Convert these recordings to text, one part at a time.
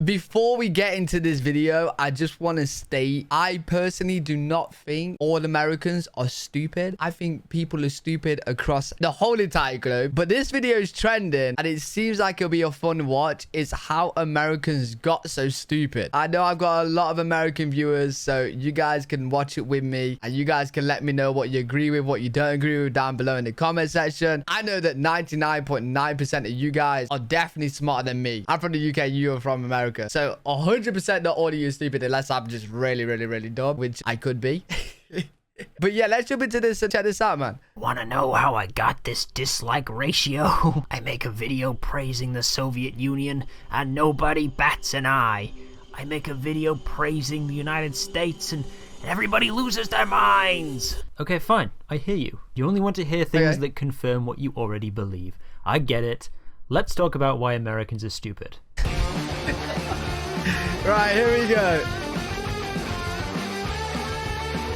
Before we get into this video, I just want to state, I personally do not think all Americans are stupid. I think people are stupid across the whole entire globe. But this video is trending and it seems like it'll be a fun watch. It's how Americans got so stupid. I know I've got a lot of American viewers, so you guys can watch it with me and you guys can let me know what you agree with, what you don't agree with down below in the comment section. I know that 99.9% of you guys are definitely smarter than me. I'm from the UK, you are from America. So 100% not all of you are stupid unless I'm just really dumb, which I could be. But yeah, let's jump into this and check this out, man. Wanna know how I got this dislike ratio? I make a video praising the Soviet Union and nobody bats an eye. I make a video praising the United States and everybody loses their minds. Okay, fine. I hear you. You only want to hear things that confirm what you already believe. I get it. Let's talk about why Americans are stupid. Right, here we go.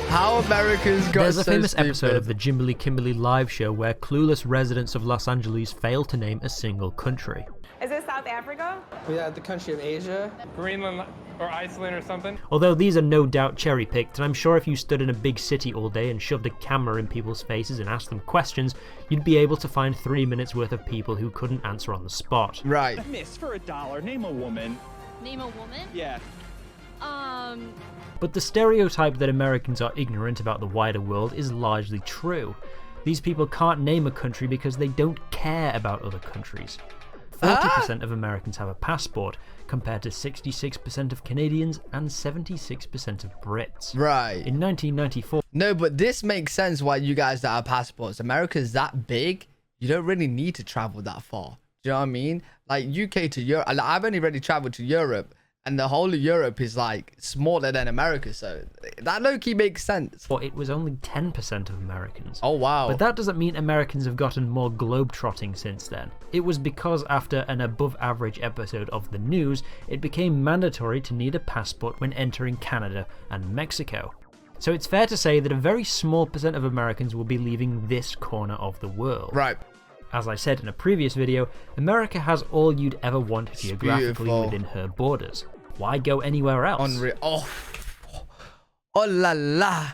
How Americans got There's a so famous stupid. episode of the Jimberly Kimberly live show where clueless residents of Los Angeles fail to name a single country. Is it South Africa? Yeah, the country of Asia. Greenland or Iceland or something. Although these are no doubt cherry-picked, and I'm sure if you stood in a big city all day and shoved a camera in people's faces and asked them questions, you'd be able to find 3 minutes worth of people who couldn't answer on the spot. Right. Miss, for $1, name a woman. Name a woman? Yeah. But the stereotype that Americans are ignorant about the wider world is largely true. These people can't name a country because they don't care about other countries. 40% of Americans have a passport, compared to 66% of Canadians and 76% of Brits. Right. In 1994... No, but this makes sense why you guys don't have passports. America's that big, you don't really need to travel that far. Do you know what I mean? Like UK to Europe, I've only really traveled to Europe, and the whole of Europe is like smaller than America, so that low-key makes sense. Well, it was only 10% of Americans. Oh, wow. But that doesn't mean Americans have gotten more globe-trotting since then. It was because after an above-average episode of the news, it became mandatory to need a passport when entering Canada and Mexico. So it's fair to say that a very small percent of Americans will be leaving this corner of the world. Right. As I said in a previous video, America has all you'd ever want geographically within her borders. Why go anywhere else? Unreal. Oh la la.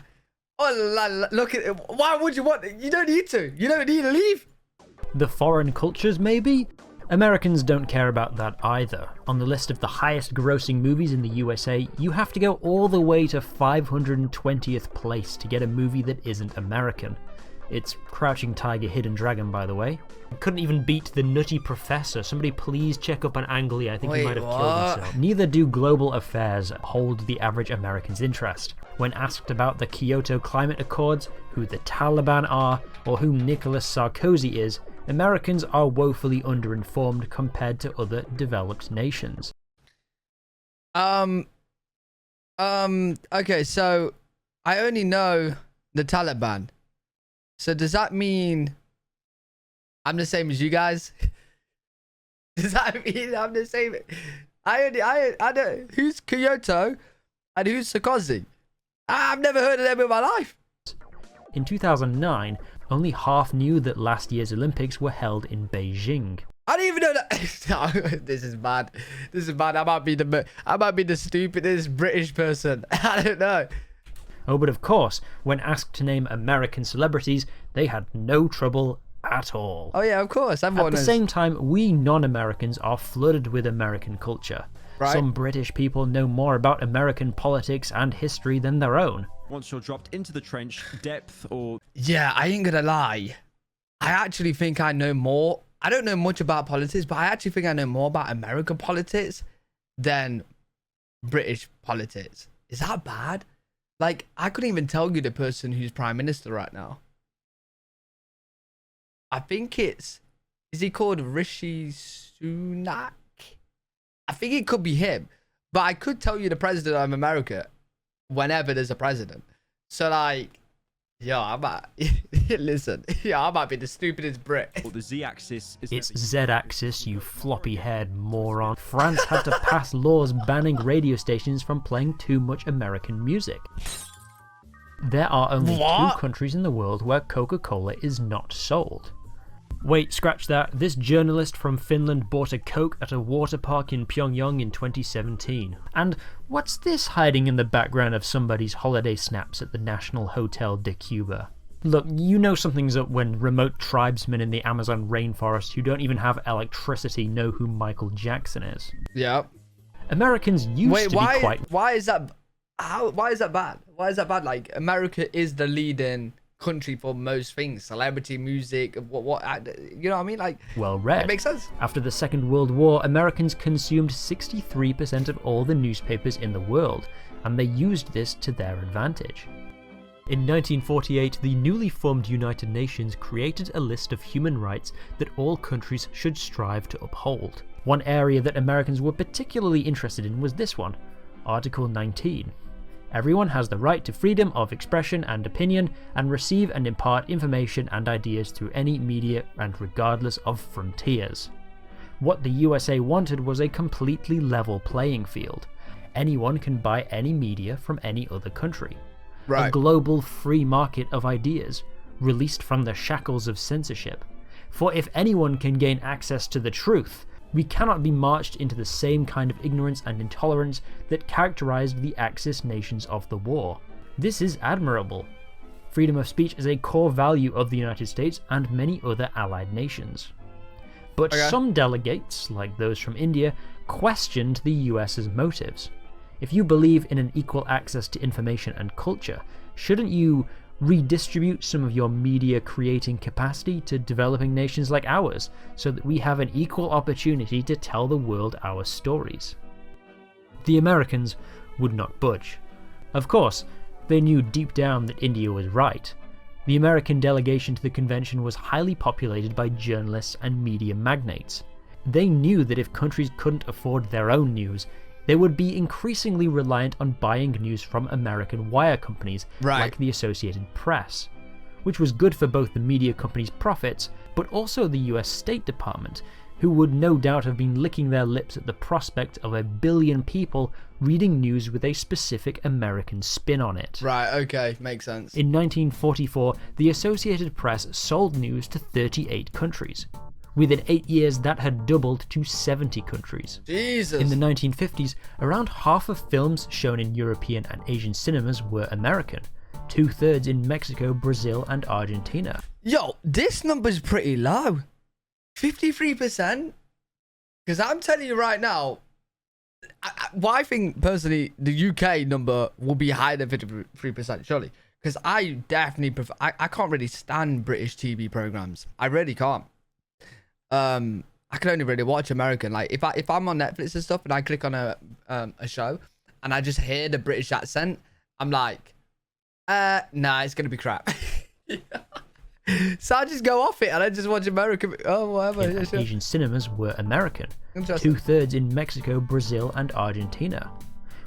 Oh la la. Look at it. Why would you want it? You don't need to. You don't need to leave. The foreign cultures, maybe? Americans don't care about that either. On the list of the highest grossing movies in the USA, you have to go all the way to 520th place to get a movie that isn't American. It's Crouching Tiger, Hidden Dragon, by the way. Couldn't even beat The Nutty Professor. Somebody please check up on Ang Lee. I think he might have killed himself. Neither do global affairs hold the average American's interest. When asked about the Kyoto Climate Accords, who the Taliban are, or who Nicolas Sarkozy is, Americans are woefully underinformed compared to other developed nations. Okay, so I only know the Taliban. So does that mean I'm the same as you guys? Does that mean I'm the same? I know who's Kyoto and who's Sarkozy. I've never heard of them in my life. In 2009, only half knew that last year's Olympics were held in Beijing. I didn't even know that. This is bad. This is bad. I might be the stupidest British person. I don't know. Oh, but of course, when asked to name American celebrities, they had no trouble at all. Oh yeah, of course. At the same time, we non-Americans are flooded with American culture. Right. Some British people know more about American politics and history than their own. Once you're dropped into the trench, depth or... Yeah, I ain't gonna lie. I actually think I know more. I don't know much about politics, but I actually think I know more about American politics than British politics. Is that bad? Like, I couldn't even tell you the person who's prime minister right now. I think is he called Rishi Sunak? I think it could be him. But I could tell you the president of America whenever there's a president. So, like, yo, I might... Listen, yeah, I might be the stupidest Brit. Or the Z-axis is... It's Z-axis, you floppy-haired moron. France had to pass laws banning radio stations from playing too much American music. There are only 2 countries in the world where Coca-Cola is not sold. Wait, scratch that. This journalist from Finland bought a Coke at a water park in Pyongyang in 2017. And what's this hiding in the background of somebody's holiday snaps at the National Hotel de Cuba? Look, you know something's up when remote tribesmen in the Amazon rainforest who don't even have electricity know who Michael Jackson is. Yep. Americans used to be quite... Why is that? Why is that bad? Why is that bad? Like, America is the leading country for most things, celebrity, music, what you know what I mean? Like, well read. It makes sense. After the Second World War, Americans consumed 63% of all the newspapers in the world, and they used this to their advantage. In 1948, the newly formed United Nations created a list of human rights that all countries should strive to uphold. One area that Americans were particularly interested in was this one, Article 19. Everyone has the right to freedom of expression and opinion, and receive and impart information and ideas through any media and regardless of frontiers. What the USA wanted was a completely level playing field. Anyone can buy any media from any other country. Right. A global free market of ideas, released from the shackles of censorship. For if anyone can gain access to the truth, we cannot be marched into the same kind of ignorance and intolerance that characterized the Axis nations of the war. This is admirable. Freedom of speech is a core value of the United States and many other allied nations. But some delegates, like those from India, questioned the US's motives. If you believe in an equal access to information and culture, shouldn't you redistribute some of your media creating capacity to developing nations like ours, so that we have an equal opportunity to tell the world our stories? The Americans would not budge. Of course, they knew deep down that India was right. The American delegation to the convention was highly populated by journalists and media magnates. They knew that if countries couldn't afford their own news, they would be increasingly reliant on buying news from American wire companies like the Associated Press, which was good for both the media companies' profits, but also the US State Department, who would no doubt have been licking their lips at the prospect of 1 billion people reading news with a specific American spin on it. Right, okay, makes sense. In 1944, the Associated Press sold news to 38 countries. Within 8 years, that had doubled to 70 countries. Jesus. In the 1950s, around half of films shown in European and Asian cinemas were American, 2/3 in Mexico, Brazil, and Argentina. Yo, this number's pretty low. 53%? Because I'm telling you right now, I think personally the UK number will be higher than 53%, surely. Because I definitely prefer, I can't really stand British TV programs. I really can't. I can only really watch American. Like if I'm on Netflix and stuff and I click on a show and I just hear the British accent, I'm like, nah, it's gonna be crap. So I just go off it and I just watch American. Oh, whatever. Asian cinemas were American, 2/3 in Mexico, Brazil, and Argentina,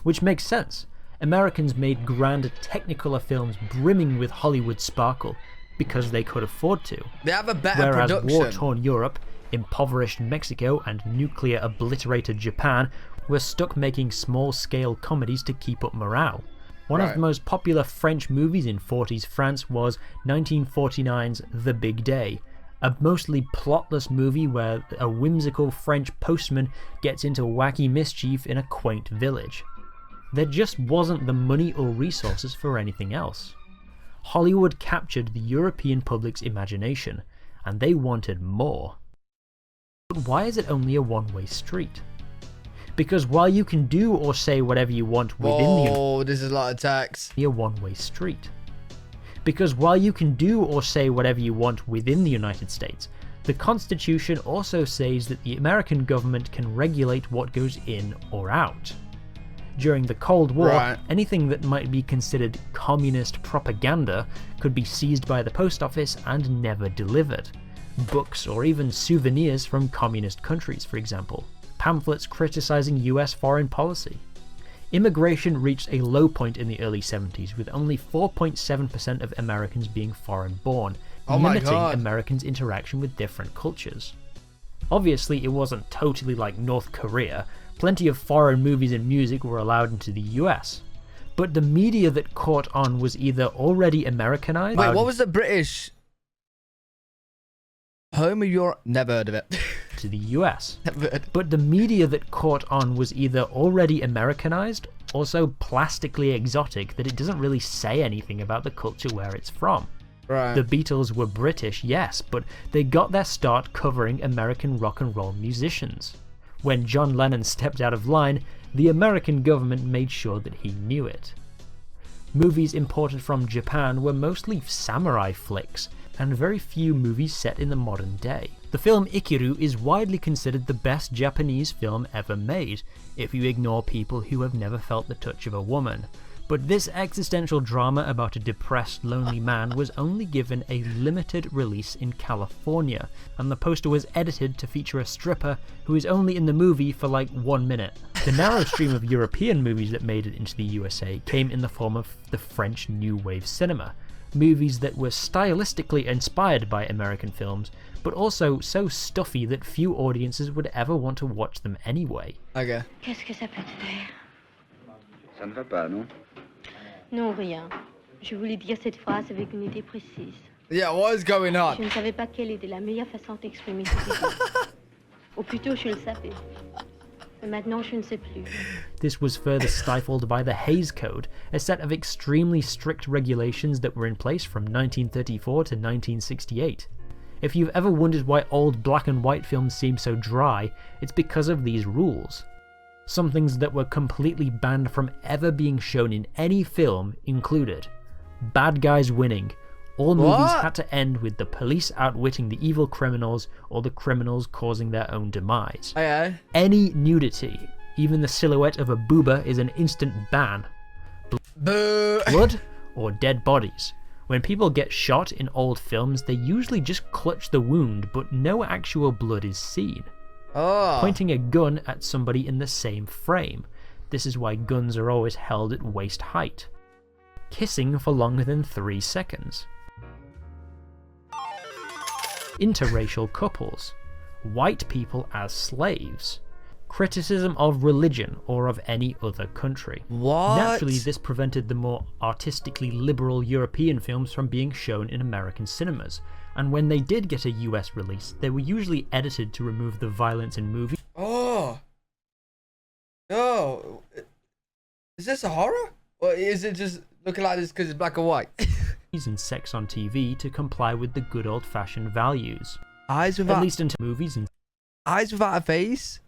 which makes sense. Americans made grand technicolor films brimming with Hollywood sparkle because they could afford to. They have a better Whereas production. war-torn Europe, impoverished Mexico, and nuclear-obliterated Japan were stuck making small-scale comedies to keep up morale. One of the most popular French movies in 40s France was 1949's The Big Day, a mostly plotless movie where a whimsical French postman gets into wacky mischief in a quaint village. There just wasn't the money or resources for anything else. Hollywood captured the European public's imagination, and they wanted more. But why is it only a one-way street? Because while you can do or say whatever you want within this is a lot of text. a one-way street. Because while you can do or say whatever you want within the United States, the Constitution also says that the American government can regulate what goes in or out. During the Cold War, anything that might be considered communist propaganda could be seized by the post office and never delivered. Books or even souvenirs from communist countries, for example. Pamphlets criticizing US foreign policy. Immigration reached a low point in the early 70s, with only 4.7% of Americans being foreign-born, limiting Americans' interaction with different cultures. Obviously, it wasn't totally like North Korea. Plenty of foreign movies and music were allowed into the US. But the media that caught on was either already Americanized... Wait, what was the British... Home of Europe? Never heard of it. to the US. Never heard. But the media that caught on was either already Americanized or so plastically exotic that it doesn't really say anything about the culture where it's from. Right. The Beatles were British, yes, but they got their start covering American rock and roll musicians. When John Lennon stepped out of line, the American government made sure that he knew it. Movies imported from Japan were mostly samurai flicks, and very few movies set in the modern day. The film Ikiru is widely considered the best Japanese film ever made, if you ignore people who have never felt the touch of a woman. But this existential drama about a depressed, lonely man was only given a limited release in California, and the poster was edited to feature a stripper who is only in the movie for like 1 minute. The narrow stream of European movies that made it into the USA came in the form of the French New Wave cinema, movies that were stylistically inspired by American films, but also so stuffy that few audiences would ever want to watch them anyway. Okay. Qu'est-ce que ça peut te faire? Ça ne va pas, non? Non, rien. Je voulais dire cette phrase avec une idée précise. Yeah, what is going Je on? ne savais pas quelle était la meilleure façon d'exprimer cette idée. Ou plutôt, je le savais. Mais maintenant, je ne sais plus. This was further stifled by the Hays Code, a set of extremely strict regulations that were in place from 1934 to 1968. If you've ever wondered why old black and white films seem so dry, it's because of these rules. Some things that were completely banned from ever being shown in any film included bad guys winning. All movies What? had to end with the police outwitting the evil criminals or the criminals causing their own demise. Okay. Any nudity, even the silhouette of a booba, is an instant ban. Boo. Blood or dead bodies. When people get shot in old films, they usually just clutch the wound, but no actual blood is seen. Oh. Pointing a gun at somebody in the same frame. This is why guns are always held at waist height. Kissing for longer than 3 seconds. Interracial couples. White people as slaves. Criticism of religion or of any other country. What? Naturally, this prevented the more artistically liberal European films from being shown in American cinemas, and when they did get a US release, they were usually edited to remove the violence in movies. Oh. Oh. Is this a horror? Or is it just looking like this because it's black and white? And sex on TV to comply with the good old-fashioned values. Eyes At without least into movies and eyes without a face?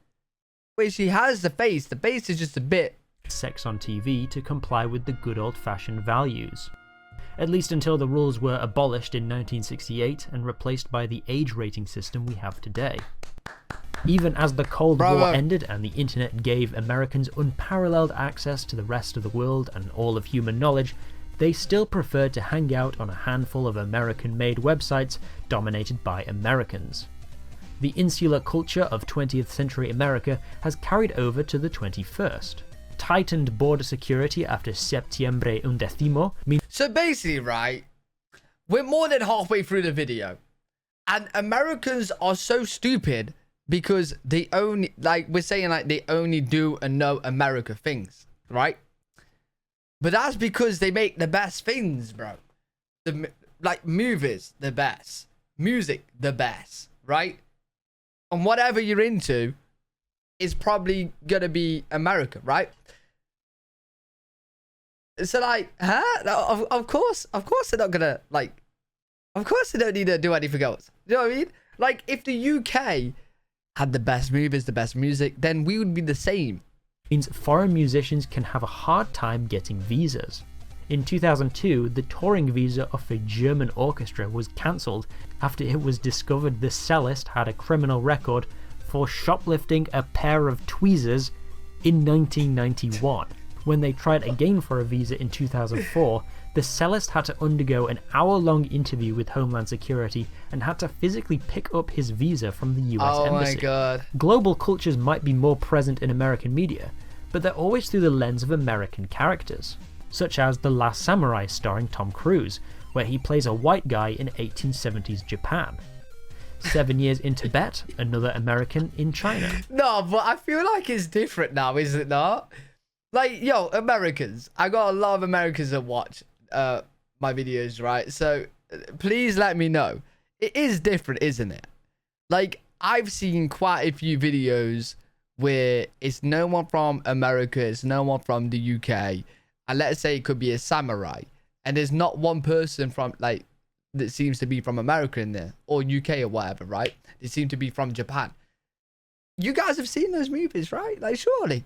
Wait, she has the face. The face is just a bit. sex on TV to comply with the good old-fashioned values. At least until the rules were abolished in 1968 and replaced by the age rating system we have today. Even as the Cold War ended and the internet gave Americans unparalleled access to the rest of the world and all of human knowledge, they still preferred to hang out on a handful of American-made websites dominated by Americans. The insular culture of 20th century America has carried over to the 21st. Tightened border security after Septiembre Undécimo means So basically, right, we're more than halfway through the video. And Americans are so stupid because they only, like, we're saying, like, they only do and know America things, right? But that's because they make the best things, bro. Like, movies, the best. Music, the best, right? And whatever you're into is probably gonna be America, right? So, like, huh? Of course they're not gonna, like, of course they don't need to do anything else. You know what I mean? Like, if the UK had the best movies, the best music, then we would be the same. means foreign musicians can have a hard time getting visas. In 2002, the touring visa of a German orchestra was cancelled after it was discovered the cellist had a criminal record for shoplifting a pair of tweezers in 1991. When they tried again for a visa in 2004, the cellist had to undergo an hour-long interview with Homeland Security and had to physically pick up his visa from the US Embassy. Oh my god. Global cultures might be more present in American media, but they're always through the lens of American characters, such as The Last Samurai starring Tom Cruise, where he plays a white guy in 1870s Japan. 7 Years in Tibet, another American in China. No, but I feel like it's different now, is it not? Like, yo, Americans. I got a lot of Americans that watch my videos, right? So please let me know. It is different, isn't it? Like, I've seen quite a few videos where it's no one from America, it's no one from the UK, and let's say it could be a samurai, and there's not one person from, like, that seems to be from America in there, or UK or whatever, right? They seem to be from Japan. You guys have seen those movies, right? Like, surely.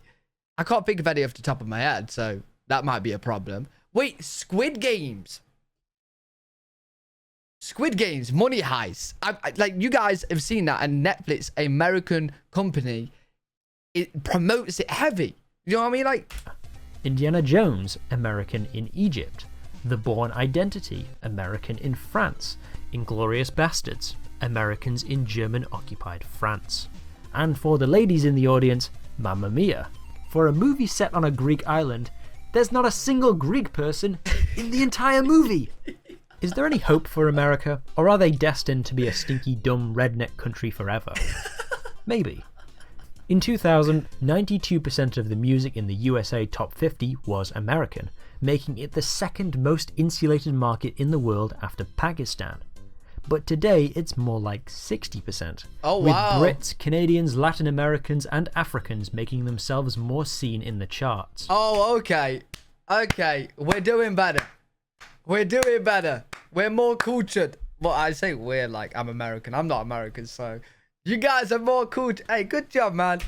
I can't think of any off the top of my head, so that might be a problem. Wait, Squid Games. Squid Games, Money Heist. Like, you guys have seen that, and Netflix, American company, it promotes it heavy. You know what I mean? Like, Indiana Jones, American in Egypt. The Bourne Identity, American in France. Inglourious Bastards, Americans in German-occupied France. And for the ladies in the audience, Mamma Mia. For a movie set on a Greek island, there's not a single Greek person in the entire movie. Is there any hope for America, or are they destined to be a stinky, dumb, redneck country forever? Maybe. In 2000, 92% of the music in the USA Top 50 was American, making it the second most insulated market in the world after Pakistan. But today, it's more like 60%. Oh, wow. With Brits, Canadians, Latin Americans, and Africans making themselves more seen in the charts. oh, okay. Okay, we're doing better. We're doing better. We're more cultured. Well, I say we're, like, I'm American. I'm not American, so you guys are more cultured. Hey, good job, man.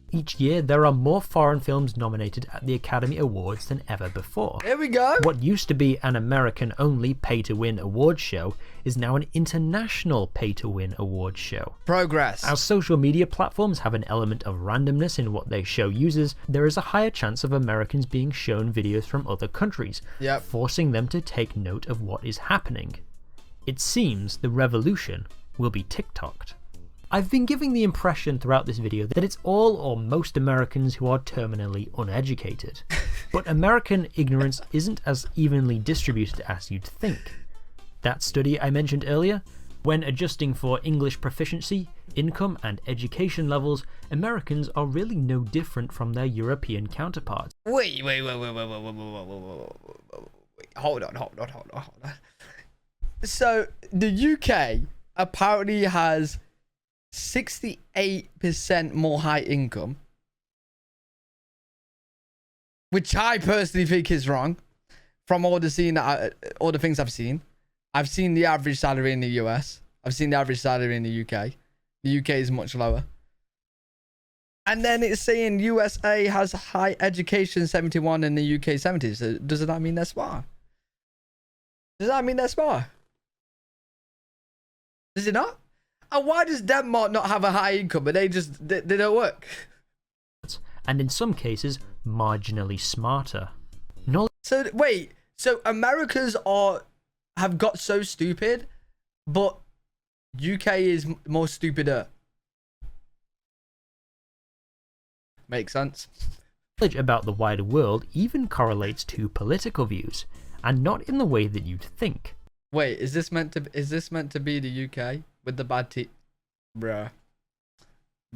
Each year, there are more foreign films nominated at the Academy Awards than ever before. Here we go. What used to be an American-only pay-to-win awards show is now an international pay-to-win awards show. Progress. As social media platforms have an element of randomness in what they show users, there is a higher chance of Americans being shown videos from other countries, forcing them to take note of what is happening. It seems the revolution will be TikToked. I've been giving the impression throughout this video that it's all or most Americans who are terminally uneducated. But American ignorance isn't as evenly distributed as you'd think. That study I mentioned earlier, when adjusting for English proficiency, income and education levels, Americans are really no different from their European counterparts. Wait. Hold on. So, the UK apparently has 68% more high income, which I personally think is wrong. From all the things I've seen the average salary in the US. I've seen the average salary in the UK. The UK is much lower. And then it's saying USA has high education 71 and the UK 70. So does that mean they're smart? Does that mean they're smart? Does it not? And why does Denmark not have a high income, but they don't work? And in some cases, marginally smarter. So wait, so Americans have got so stupid, but UK is more stupider. Makes sense. Knowledge about the wider world even correlates to political views, and not in the way that you'd think. Wait, is this meant to be the UK? With the bad tea, bruh.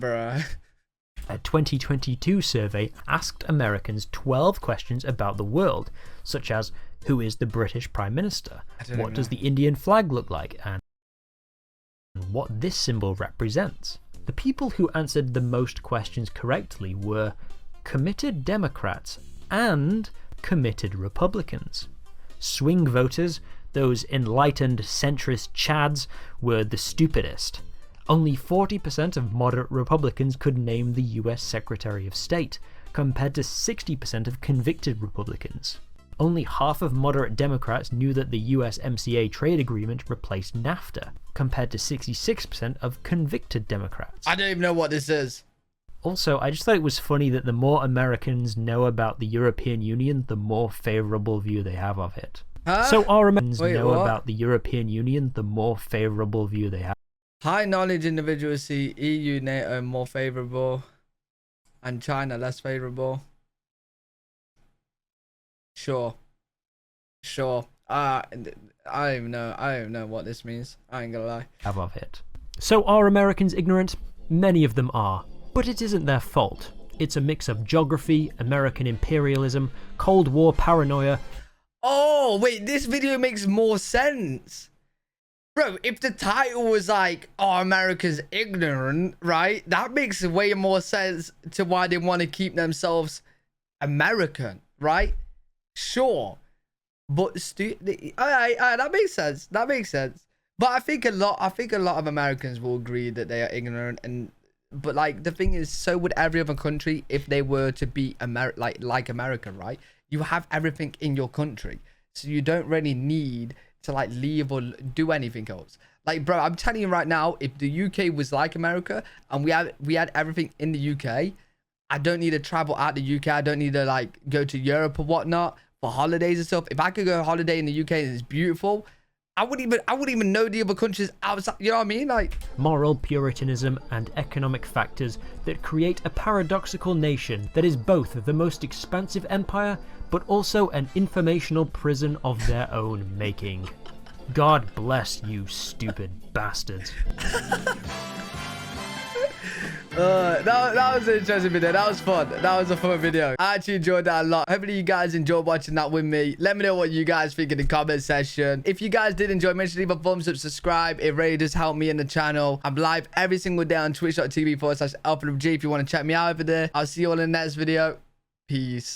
A 2022 survey asked Americans 12 questions about the world, such as who is the British Prime Minister, what does the Indian flag look like, and what this symbol represents. The people who answered the most questions correctly were committed Democrats and committed Republicans. Swing voters, those enlightened centrist chads, were the stupidest. Only 40% of moderate Republicans could name the US Secretary of State, compared to 60% of convicted Republicans. Only half of moderate Democrats knew that the USMCA trade agreement replaced NAFTA, compared to 66% of convicted Democrats. I don't even know what this is. Also, I just thought it was funny that the more Americans know about the European Union, the more favourable view they have of it. Huh? So our Americans about the European Union, the more favourable view they have. High knowledge individuals see EU, NATO more favourable, and China less favourable. Sure. I don't even know what this means. I ain't gonna lie. Have of it. So are Americans ignorant? Many of them are. But it isn't their fault. It's a mix of geography, American imperialism, Cold War paranoia. Oh, wait, this video makes more sense. Bro, if the title was like, oh, America's ignorant, right? That makes way more sense to why they want to keep themselves American, right? Sure. But all right, that makes sense. That makes sense. But I think a lot of Americans will agree that they are ignorant, but like the thing is, so would every other country if they were to be like America, right? You have everything in your country. So you don't really need to like leave or do anything else. Like, bro, I'm telling you right now, if the UK was like America and we had everything in the UK, I don't need to travel out the UK. I don't need to like go to Europe or whatnot for holidays and stuff. If I could go on holiday in the UK and it's beautiful, I wouldn't even know the other countries outside. You know what I mean? Like, moral puritanism and economic factors that create a paradoxical nation that is both the most expansive empire but also an informational prison of their own making. God bless you, stupid bastards. That was an interesting video. That was fun. That was a fun video. I actually enjoyed that a lot. Hopefully you guys enjoyed watching that with me. Let me know what you guys think in the comment section. If you guys did enjoy, make sure to leave a thumbs up, subscribe. It really does help me in the channel. I'm live every single day on twitch.tv/AlphaG if you want to check me out over there. I'll see you all in the next video. Peace.